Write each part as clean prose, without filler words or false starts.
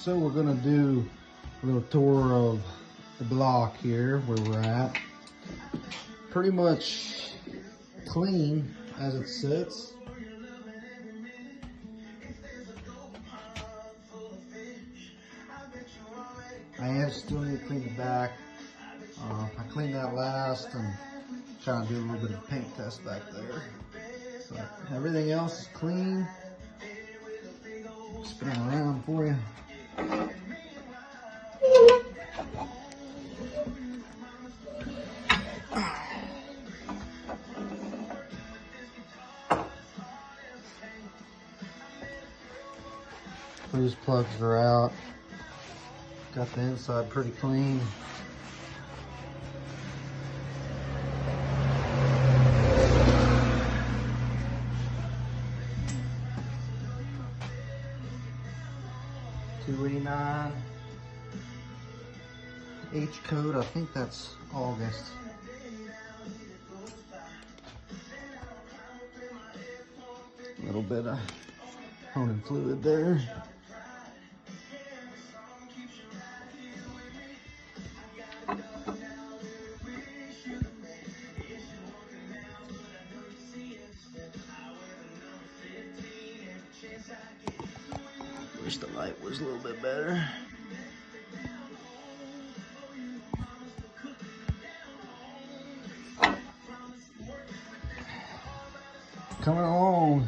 So we're gonna do a little tour of the block here where we're at. Pretty much clean as it sits. I still need to clean the back. I cleaned that last and trying to do a little bit of paint test back there. But everything else is clean. Spin it around for you. These plugs are out. Got the inside pretty clean. $289 H code. I think that's August. A little bit of honing fluid there. Wish the light was a little bit better. Coming along.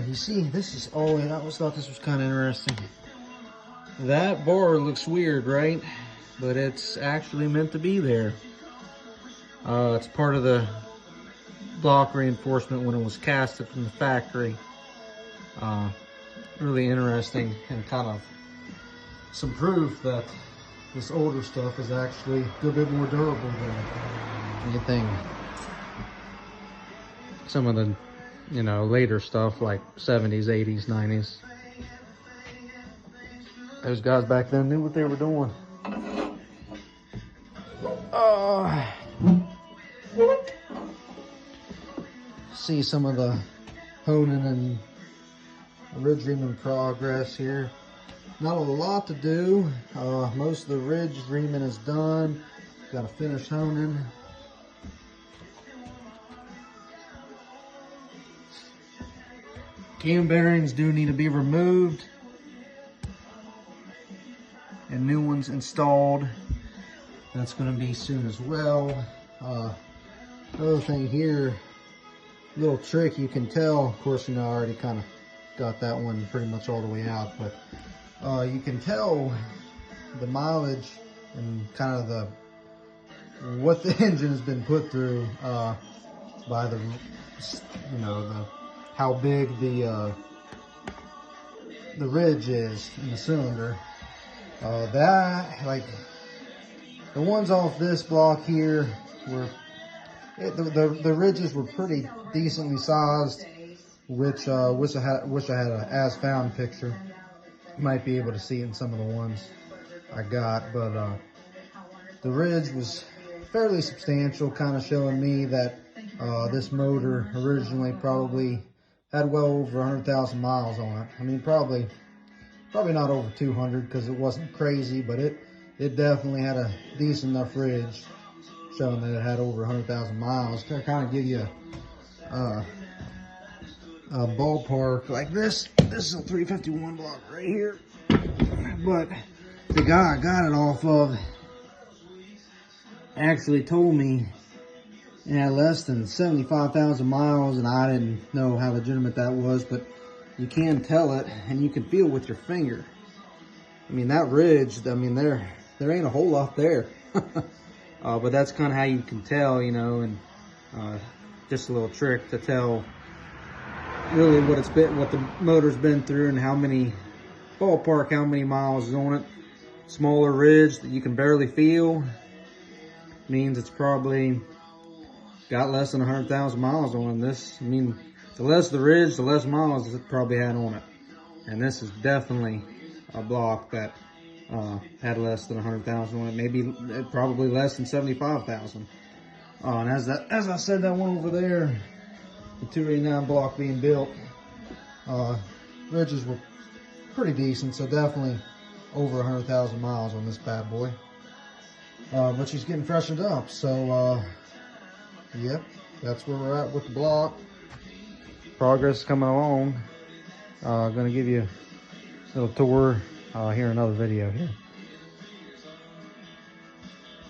You see, this is, oh, I always thought this was kind of interesting. That bar looks weird, right? But it's actually meant to be there. It's part of the block reinforcement when it was casted from the factory. Really interesting and kind of some proof that this older stuff is actually a good bit more durable than anything. Some of the, you know, later stuff like 70s, 80s, 90s. Those guys back then knew what they were doing. See some of the honing and ridge reaming progress here. Not a lot to do. Most of the ridge reaming is done. Got to finish honing. Cam bearings do need to be removed and new ones installed. That's going to be soon as well. Another thing here, little trick you can tell. Of course, you know, I already kind of got that one pretty much all the way out, but you can tell the mileage and kind of the what the engine has been put through by the, you know, the how big the ridge is in the cylinder. That, like the ones off this block here were the ridges were pretty decently sized, which wish I had an as found picture. You might be able to see in some of the ones I got, but the ridge was fairly substantial, kind of showing me that this motor originally probably had well over 100,000 miles on it. I mean, probably not over 200 because it wasn't crazy, but it definitely had a decent enough ridge, showing that it had over 100,000 miles. To kind of give you a ballpark, like this is a 351 block right here, but the guy I got it off of actually told me it had less than 75,000 miles, and I didn't know how legitimate that was, but you can tell it and you can feel with your finger. I mean, that ridge, I mean, there ain't a whole lot there. But that's kind of how you can tell, you know, and just a little trick to tell really what it's been, what the motor's been through, and how many ballpark, how many miles is on it. Smaller ridge that you can barely feel means it's probably got less than 100,000 miles on this. I mean, the less the ridge, the less miles it probably had on it. And this is definitely a block that had less than 100,000 on it. Maybe probably less than 75,000. And as I said, that one over there, the 289 block being built, ridges were pretty decent, so definitely over 100,000 miles on this bad boy. But she's getting freshened up, so yep, that's where we're at with the block. Progress is coming along. Gonna give you a little tour here in another video here.